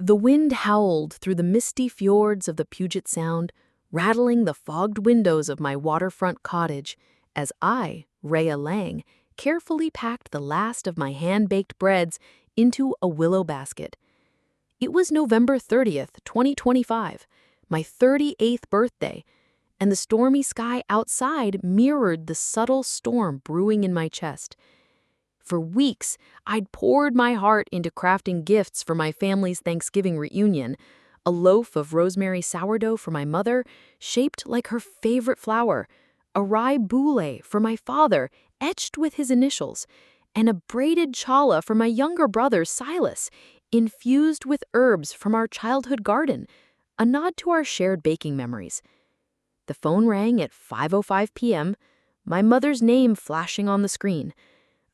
The wind howled through the misty fjords of the Puget Sound, rattling the fogged windows of my waterfront cottage as I, Rhea Lang, carefully packed the last of my hand-baked breads into a willow basket. It was November 30th, 2025, my 38th birthday, and the stormy sky outside mirrored the subtle storm brewing in my chest. For weeks, I'd poured my heart into crafting gifts for my family's Thanksgiving reunion, a loaf of rosemary sourdough for my mother, shaped like her favorite flower, a rye boule for my father, etched with his initials, and a braided challah for my younger brother, Silas, infused with herbs from our childhood garden, a nod to our shared baking memories. The phone rang at 5:05 p.m., my mother's name flashing on the screen.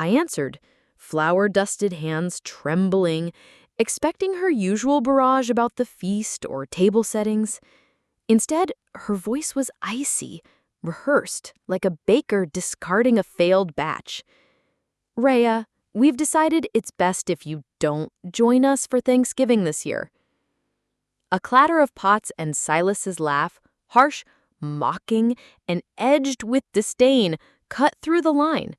I answered, flour-dusted hands trembling, expecting her usual barrage about the feast or table settings. Instead, her voice was icy, rehearsed, like a baker discarding a failed batch. "Rhea, we've decided it's best if you don't join us for Thanksgiving this year." A clatter of pots and Silas's laugh, harsh, mocking, and edged with disdain, cut through the line.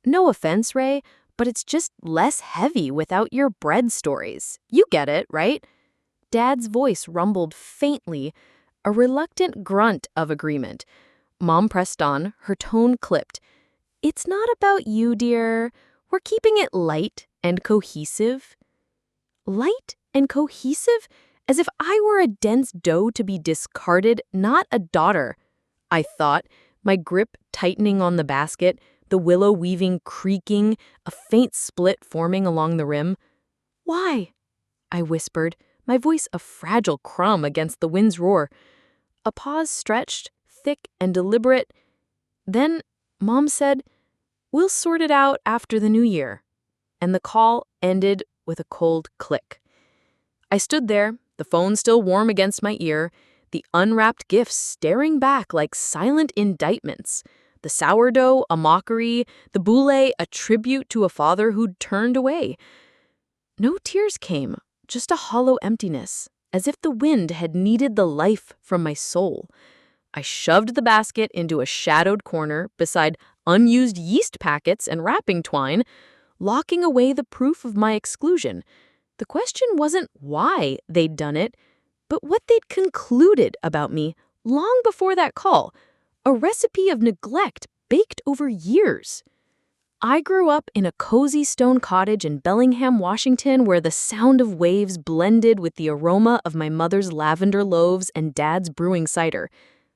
"No offense, Ray, but it's just less heavy without your bread stories. You get it, right?" Dad's voice rumbled faintly, a reluctant grunt of agreement. Mom pressed on, her tone clipped. "It's not about you, dear. We're keeping it light and cohesive." Light and cohesive? As if I were a dense dough to be discarded, not a daughter. I thought, my grip tightening on the basket, the willow weaving creaking, a faint split forming along the rim. "Why?" I whispered, my voice a fragile crumb against the wind's roar. A pause stretched, thick and deliberate. Then Mom said, "We'll sort it out after the new year." And the call ended with a cold click. I stood there, the phone still warm against my ear, the unwrapped gifts staring back like silent indictments. The sourdough, a mockery, the boule, a tribute to a father who'd turned away. No tears came, just a hollow emptiness, as if the wind had kneaded the life from my soul. I shoved the basket into a shadowed corner beside unused yeast packets and wrapping twine, locking away the proof of my exclusion. The question wasn't why they'd done it, but what they'd concluded about me long before that call. A recipe of neglect baked over years. I grew up in a cozy stone cottage in Bellingham, Washington, where the sound of waves blended with the aroma of my mother's lavender loaves and dad's brewing cider.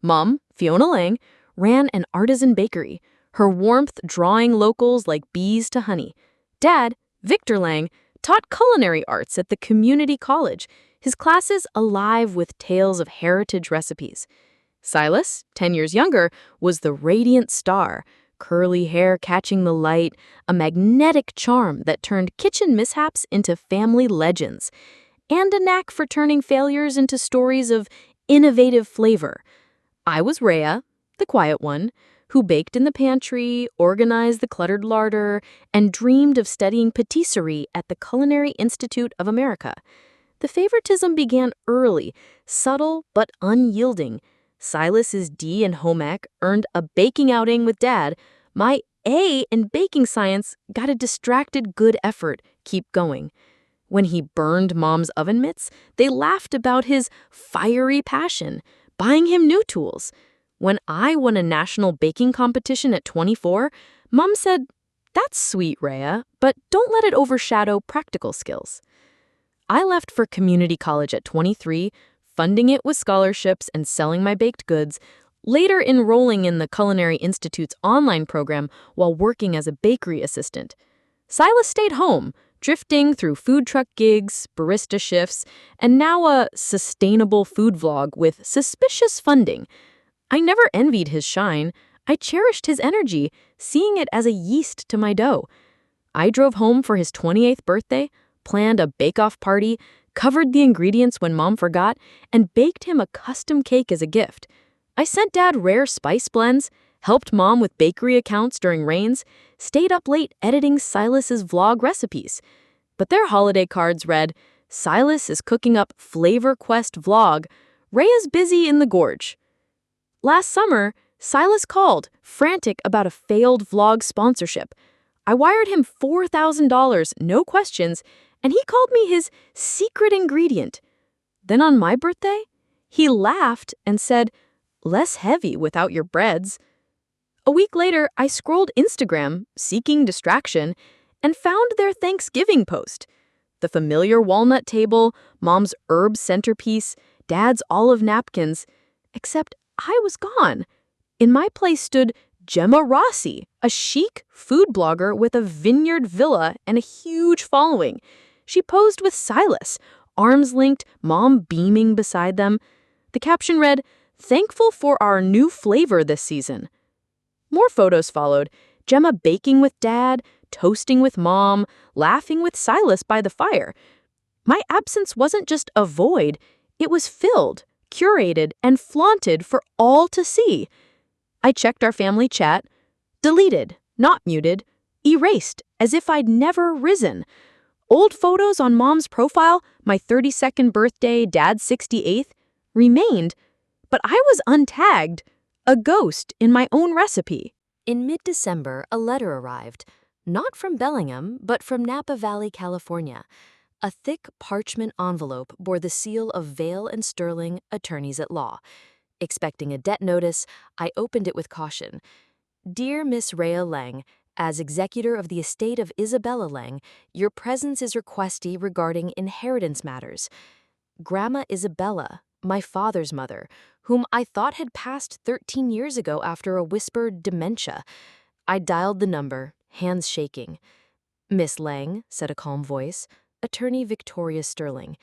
Mom, Fiona Lang, ran an artisan bakery, her warmth drawing locals like bees to honey. Dad, Victor Lang, taught culinary arts at the community college, his classes alive with tales of heritage recipes. Silas, 10 years younger, was the radiant star, curly hair catching the light, a magnetic charm that turned kitchen mishaps into family legends, and a knack for turning failures into stories of innovative flavor. I was Rhea, the quiet one, who baked in the pantry, organized the cluttered larder, and dreamed of studying patisserie at the Culinary Institute of America. The favoritism began early, subtle but unyielding. Silas's D in home ec earned a baking outing with Dad. My A in baking science got a distracted good effort, keep going. When he burned Mom's oven mitts, they laughed about his fiery passion, buying him new tools. When I won a national baking competition at 24, Mom said, "That's sweet, Rhea, but don't let it overshadow practical skills." I left for community college at 23, funding it with scholarships and selling my baked goods, later enrolling in the Culinary Institute's online program while working as a bakery assistant. Silas stayed home, drifting through food truck gigs, barista shifts, and now a sustainable food vlog with suspicious funding. I never envied his shine. I cherished his energy, seeing it as a yeast to my dough. I drove home for his 28th birthday, planned a bake-off party, covered the ingredients when Mom forgot, and baked him a custom cake as a gift. I sent Dad rare spice blends, helped Mom with bakery accounts during rains, stayed up late editing Silas's vlog recipes. But their holiday cards read, Silas is cooking up Flavor Quest vlog. Rhea's busy in the gorge. Last summer, Silas called, frantic about a failed vlog sponsorship. I wired him $4,000, no questions, and he called me his secret ingredient. Then on my birthday, he laughed and said, "Less heavy without your breads." A week later, I scrolled Instagram, seeking distraction, and found their Thanksgiving post. The familiar walnut table, mom's herb centerpiece, dad's olive napkins. Except I was gone. In my place stood Gemma Rossi, a chic food blogger with a vineyard villa and a huge following. She posed with Silas, arms linked, mom beaming beside them. The caption read, "Thankful for our new flavor this season." More photos followed, Gemma baking with dad, toasting with mom, laughing with Silas by the fire. My absence wasn't just a void, it was filled, curated, and flaunted for all to see. I checked our family chat. Deleted, not muted, erased, as if I'd never risen. Old photos on mom's profile, my 32nd birthday, dad's 68th, remained, but I was untagged, a ghost in my own recipe. In mid-December, a letter arrived, not from Bellingham, but from Napa Valley, California. A thick parchment envelope bore the seal of Vale and Sterling, attorneys at law. Expecting a debt notice, I opened it with caution. Dear Miss Rhea Lang, as executor of the estate of Isabella Lang, your presence is requested regarding inheritance matters. Grandma Isabella, my father's mother, whom I thought had passed 13 years ago after a whispered dementia. I dialed the number, hands shaking. "Miss Lang," said a calm voice, "Attorney Victoria Sterling.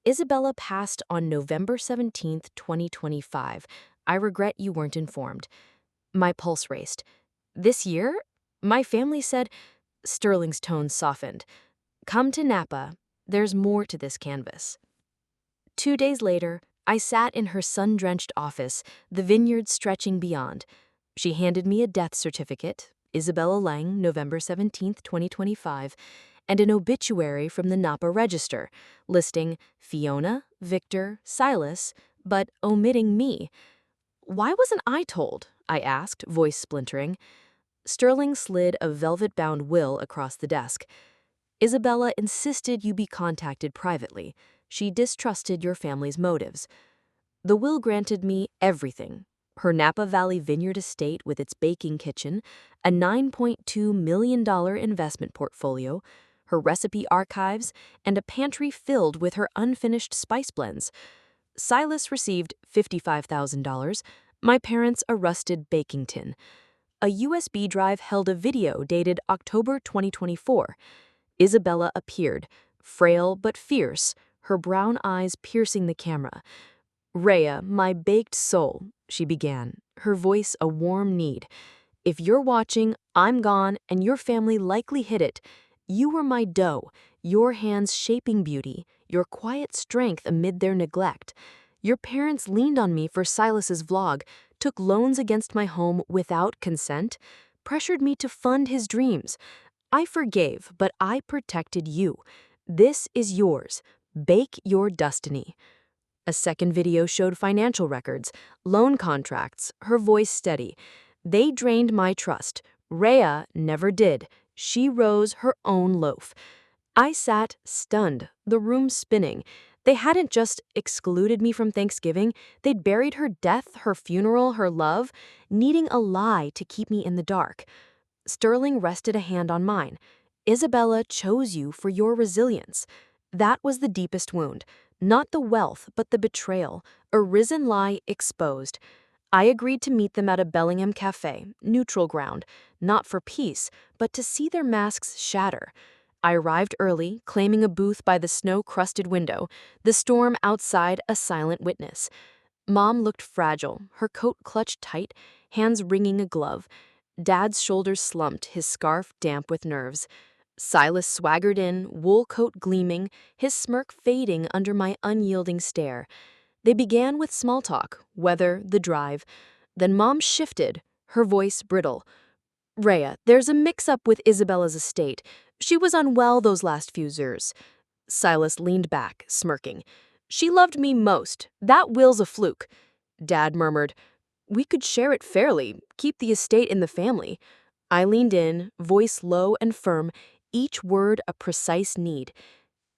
Isabella passed on November 17th, 2025. I regret you weren't informed." My pulse raced. "This year?" My family said. Sterling's tone softened. "Come to Napa. There's more to this canvas." 2 days later, I sat in her sun-drenched office, the vineyard stretching beyond. She handed me a death certificate, Isabella Lang, November 17th, 2025, and an obituary from the Napa Register, listing Fiona, Victor, Silas, but omitting me. Why wasn't I told? I asked, voice splintering. Sterling slid a velvet-bound will across the desk. Isabella insisted you be contacted privately. She distrusted your family's motives. The will granted me everything. Her Napa Valley vineyard estate with its baking kitchen, a $9.2 million investment portfolio, her recipe archives, and a pantry filled with her unfinished spice blends. Silas received $55,000, my parents a rusted baking tin. A USB drive held a video dated October 2024. Isabella appeared, frail but fierce, her brown eyes piercing the camera. "Rhea, my baked soul," she began, her voice a warm need. "If you're watching, I'm gone, and your family likely hid it. You were my dough, your hands shaping beauty, your quiet strength amid their neglect. Your parents leaned on me for Silas's vlog, took loans against my home without consent, pressured me to fund his dreams. I forgave, but I protected you. This is yours. Bake your destiny." A second video showed financial records, loan contracts, her voice steady. "They drained my trust. Rhea never did. She rose her own loaf." I sat stunned, the room spinning. They hadn't just excluded me from Thanksgiving, they'd buried her death, her funeral, her love, needing a lie to keep me in the dark. Sterling rested a hand on mine. "Isabella chose you for your resilience." That was the deepest wound. Not the wealth, but the betrayal, a risen lie exposed. I agreed to meet them at a Bellingham cafe, neutral ground, not for peace, but to see their masks shatter. I arrived early, claiming a booth by the snow-crusted window, the storm outside a silent witness. Mom looked fragile, her coat clutched tight, hands wringing a glove. Dad's shoulders slumped, his scarf damp with nerves. Silas swaggered in, wool coat gleaming, his smirk fading under my unyielding stare. They began with small talk, weather, the drive. Then Mom shifted, her voice brittle. "Rhea, there's a mix-up with Isabella's estate. She was unwell those last few years." Silas leaned back, smirking. She loved me most. That will's a fluke. Dad murmured, we could share it fairly, keep the estate in the family. I leaned in, voice low and firm, each word a precise need.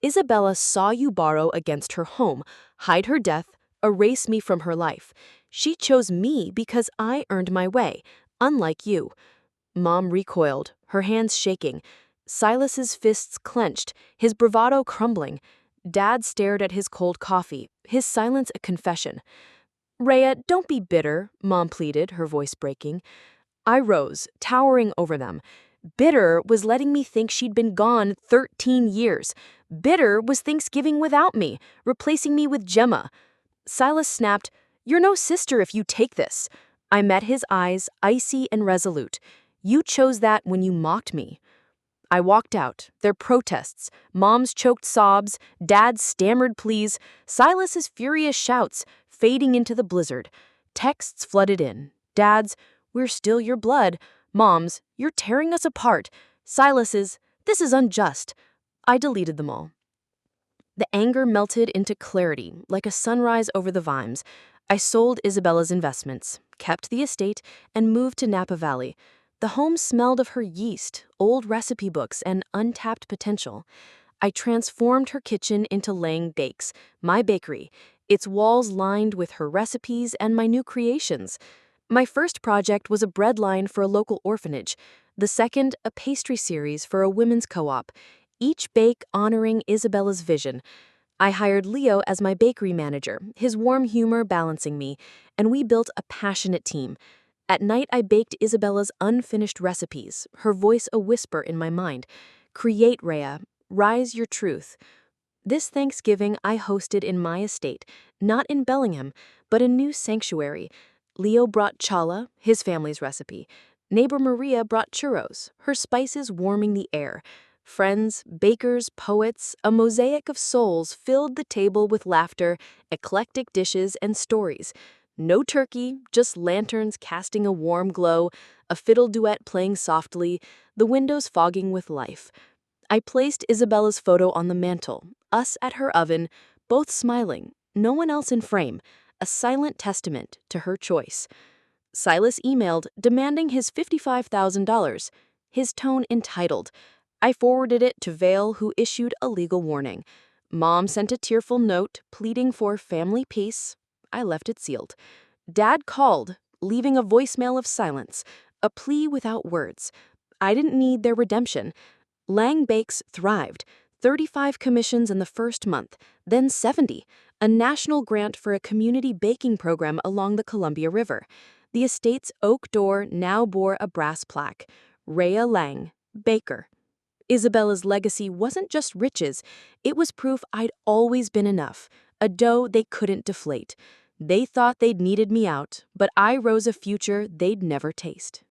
Isabella saw you borrow against her home, hide her death, erase me from her life. She chose me because I earned my way, unlike you. Mom recoiled, her hands shaking. Silas's fists clenched, his bravado crumbling. Dad stared at his cold coffee, his silence a confession. Rhea, don't be bitter, Mom pleaded, her voice breaking. I rose, towering over them. Bitter was letting me think she'd been gone 13 years. Bitter was Thanksgiving without me, replacing me with Gemma. Silas snapped, you're no sister if you take this. I met his eyes, icy and resolute. You chose that when you mocked me. I walked out, their protests, Mom's choked sobs, Dad's stammered pleas, Silas's furious shouts, fading into the blizzard. Texts flooded in. Dad's, we're still your blood. Mom's, you're tearing us apart. Silas's, this is unjust. I deleted them all. The anger melted into clarity, like a sunrise over the vines. I sold Isabella's investments, kept the estate, and moved to Napa Valley. The home smelled of her yeast, old recipe books, and untapped potential. I transformed her kitchen into Lang Bakes, my bakery, its walls lined with her recipes and my new creations. My first project was a bread line for a local orphanage, the second, a pastry series for a women's co-op, each bake honoring Isabella's vision. I hired Leo as my bakery manager, his warm humor balancing me, and we built a passionate team. At night, I baked Isabella's unfinished recipes, her voice a whisper in my mind. Create, Rhea. Rise your truth. This Thanksgiving, I hosted in my estate, not in Bellingham, but a new sanctuary. Leo brought challah, his family's recipe. Neighbor Maria brought churros, her spices warming the air. Friends, bakers, poets, a mosaic of souls filled the table with laughter, eclectic dishes, and stories. No turkey, just lanterns casting a warm glow, a fiddle duet playing softly, the windows fogging with life. I placed Isabella's photo on the mantel, us at her oven, both smiling, no one else in frame, a silent testament to her choice. Silas emailed, demanding his $55,000, his tone entitled. I forwarded it to Vale, who issued a legal warning. Mom sent a tearful note, pleading for family peace. I left it sealed. Dad called, leaving a voicemail of silence, a plea without words. I didn't need their redemption. Lang Bakes thrived. 35 commissions in the first month, then 70, a national grant for a community baking program along the Columbia River. The estate's oak door now bore a brass plaque, Rhea Lang, Baker. Isabella's legacy wasn't just riches, it was proof I'd always been enough, a dough they couldn't deflate. They thought they'd needed me out, but I rose a future they'd never taste.